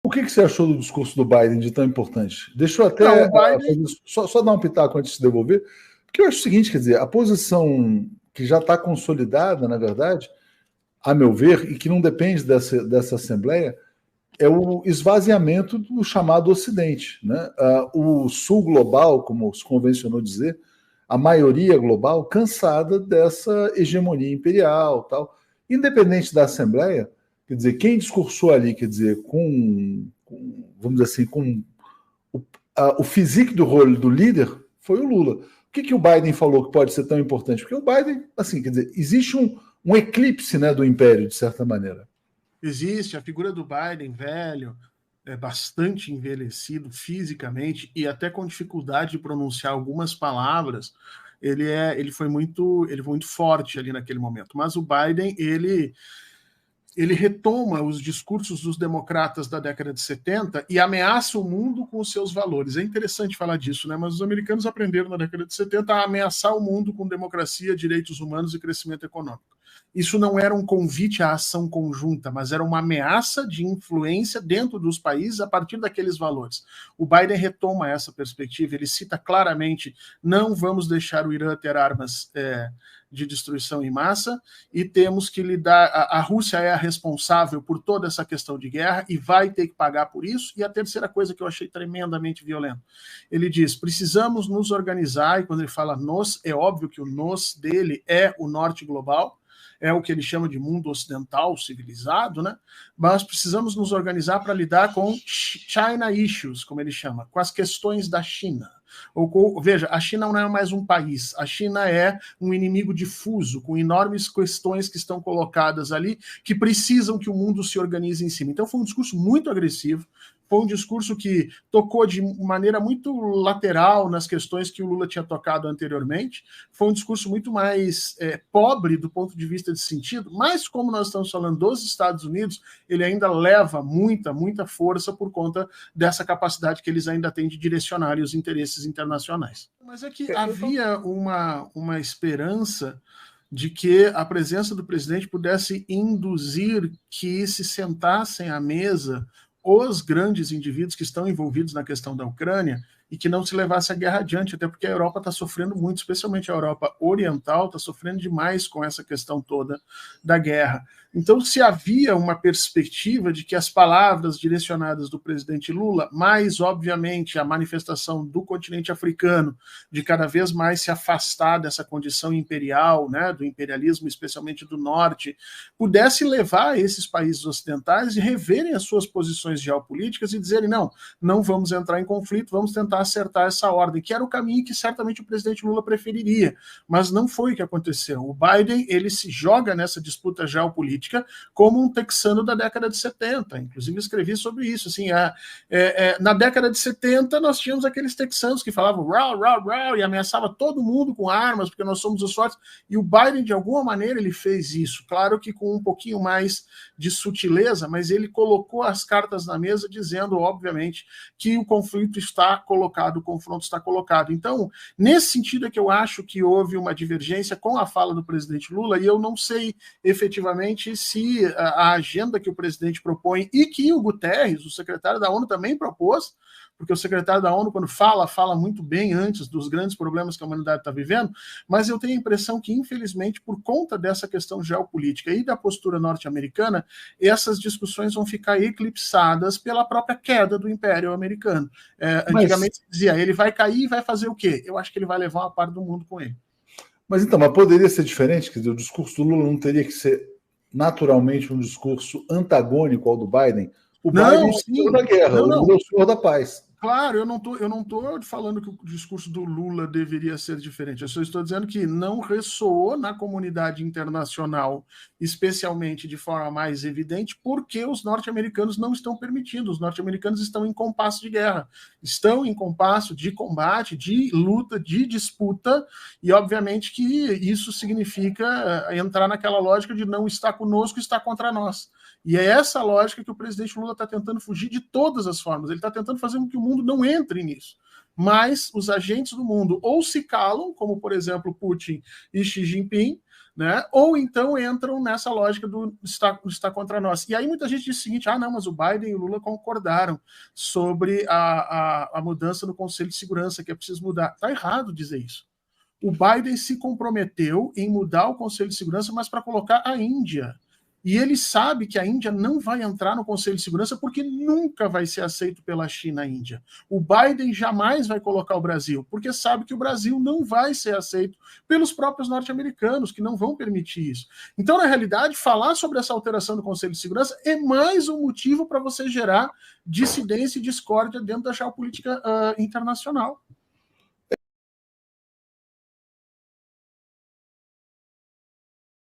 O que você achou do discurso do Biden de tão importante? Deixa eu até Não, o Biden... só dar um pitaco antes de se devolver, porque eu acho o seguinte, quer dizer, a posição que já está consolidada, na verdade, a meu ver, e que não depende dessa Assembleia, é o esvaziamento do chamado Ocidente. Né? O Sul global, como se convencionou dizer, a maioria global, cansada dessa hegemonia imperial, tal. Independente da Assembleia, quer dizer, quem discursou ali, quer dizer, vamos dizer assim, com o physique do rolo do líder foi o Lula. O que o Biden falou que pode ser tão importante? Porque o Biden, assim, quer dizer, existe um eclipse, né, do império, de certa maneira. Existe a figura do Biden velho, bastante envelhecido fisicamente e até com dificuldade de pronunciar algumas palavras. Ele foi muito forte ali naquele momento. Mas o Biden, ele retoma os discursos dos democratas da década de 70 e ameaça o mundo com os seus valores. É interessante falar disso, né? Mas os americanos aprenderam na década de 70 a ameaçar o mundo com democracia, direitos humanos e crescimento econômico. Isso não era um convite à ação conjunta, mas era uma ameaça de influência dentro dos países a partir daqueles valores. O Biden retoma essa perspectiva, ele cita claramente: não vamos deixar o Irã ter armas de destruição em massa e temos que lidar... A Rússia é a responsável por toda essa questão de guerra e vai ter que pagar por isso. E a terceira coisa que eu achei tremendamente violenta, ele diz: precisamos nos organizar, e quando ele fala nós, é óbvio que o nós dele é o norte global, é o que ele chama de mundo ocidental civilizado, né? Mas precisamos nos organizar para lidar com China issues, como ele chama, com as questões da China. Veja, a China não é mais um país, a China é um inimigo difuso, com enormes questões que estão colocadas ali, que precisam que o mundo se organize em cima. Então foi um discurso muito agressivo, foi um discurso que tocou de maneira muito lateral nas questões que o Lula tinha tocado anteriormente, foi um discurso muito mais pobre do ponto de vista de sentido, mas como nós estamos falando dos Estados Unidos, ele ainda leva muita força por conta dessa capacidade que eles ainda têm de direcionar os interesses internacionais. Mas é que havia uma esperança de que a presença do presidente pudesse induzir que se sentassem à mesa os grandes indivíduos que estão envolvidos na questão da Ucrânia e que não se levasse a guerra adiante, até porque a Europa está sofrendo muito, especialmente a Europa Oriental está sofrendo demais com essa questão toda da guerra. Então, se havia uma perspectiva de que as palavras direcionadas do presidente Lula, mais, obviamente, a manifestação do continente africano de cada vez mais se afastar dessa condição imperial, né, do imperialismo, especialmente do norte, pudesse levar esses países ocidentais a reverem as suas posições geopolíticas e dizerem: não vamos entrar em conflito, vamos tentar acertar essa ordem, que era o caminho que certamente o presidente Lula preferiria, mas não foi o que aconteceu. O Biden, ele se joga nessa disputa geopolítica como um texano da década de 70, inclusive escrevi sobre isso, assim, na década de 70 nós tínhamos aqueles texanos que falavam rau, rau, rau, e ameaçava todo mundo com armas, porque nós somos os fortes, e o Biden, de alguma maneira, ele fez isso, claro que com um pouquinho mais de sutileza, mas ele colocou as cartas na mesa dizendo, obviamente, que o conflito está colocado, o confronto está colocado. Então, nesse sentido é que eu acho que houve uma divergência com a fala do presidente Lula, e eu não sei efetivamente se a agenda que o presidente propõe e que o Guterres, o secretário da ONU, também propôs, porque o secretário da ONU, quando fala muito bem antes dos grandes problemas que a humanidade está vivendo, mas eu tenho a impressão que, infelizmente, por conta dessa questão geopolítica e da postura norte-americana, essas discussões vão ficar eclipsadas pela própria queda do Império Americano. Antigamente se dizia: ele vai cair e vai fazer o quê? Eu acho que ele vai levar uma parte do mundo com ele. Mas poderia ser diferente? Quer dizer, o discurso do Lula não teria que ser naturalmente um discurso antagônico ao do Biden? O Biden é o senhor da guerra, o Lula é o senhor da paz. Claro, eu não tô falando que o discurso do Lula deveria ser diferente. Eu só estou dizendo que não ressoou na comunidade internacional, especialmente de forma mais evidente, porque os norte-americanos não estão permitindo. Os norte-americanos estão em compasso de guerra, estão em compasso de combate, de luta, de disputa, e obviamente que isso significa entrar naquela lógica de não estar conosco, estar contra nós. E é essa lógica que o presidente Lula está tentando fugir de todas as formas. Ele está tentando fazer com que o mundo não entre nisso. Mas os agentes do mundo ou se calam, como, por exemplo, Putin e Xi Jinping, né? Ou então entram nessa lógica do está contra nós. E aí muita gente diz o seguinte, não, mas o Biden e o Lula concordaram sobre a mudança no Conselho de Segurança, que é preciso mudar. Está errado dizer isso. O Biden se comprometeu em mudar o Conselho de Segurança, mas para colocar a Índia. E ele sabe que a Índia não vai entrar no Conselho de Segurança porque nunca vai ser aceito pela China a Índia. O Biden jamais vai colocar o Brasil, porque sabe que o Brasil não vai ser aceito pelos próprios norte-americanos, que não vão permitir isso. Então, na realidade, falar sobre essa alteração do Conselho de Segurança é mais um motivo para você gerar dissidência e discórdia dentro da geopolítica internacional.